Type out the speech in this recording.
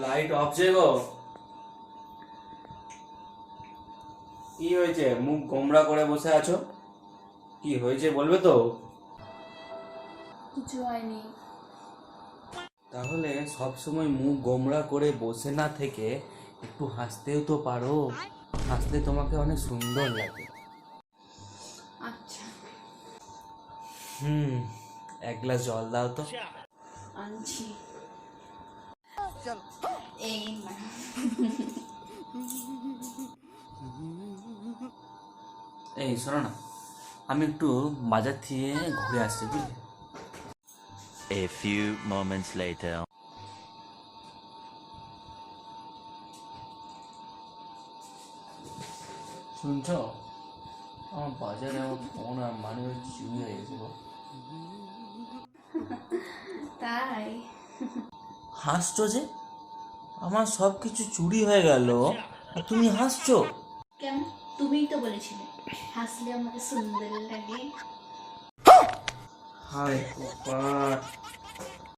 Light off যে গো। কি হয়েছে, মুখ গোমড়া করে বসে আছো? কি হয়েছে বলবে তো? কিছু হয়নি। তাহলে সব সময় মুখ গোমড়া করে বসে না থেকে একটু হাসতেও তো পারো। হাসলে তোমাকে অনেক সুন্দর লাগে। আচ্ছা, এক গ্লাস জল দাও তো। আনছি। এই না। এই শোনো না, আমি একটু বাজার থেকে ঘুরে আসছি বুঝলি। A few moments later. শুনছো, আমার বাজারে আমার ফোন আর মানি চুরি হয়ে গেছে গো। তাই? হাসছো যে? আমার সব কিছু চুরি হয়ে গেল আর তুমি হাসছো? কেন? তুমিই তো বলেছিলে হাসলে আমাকে সুন্দর লাগে। হায় কপাল।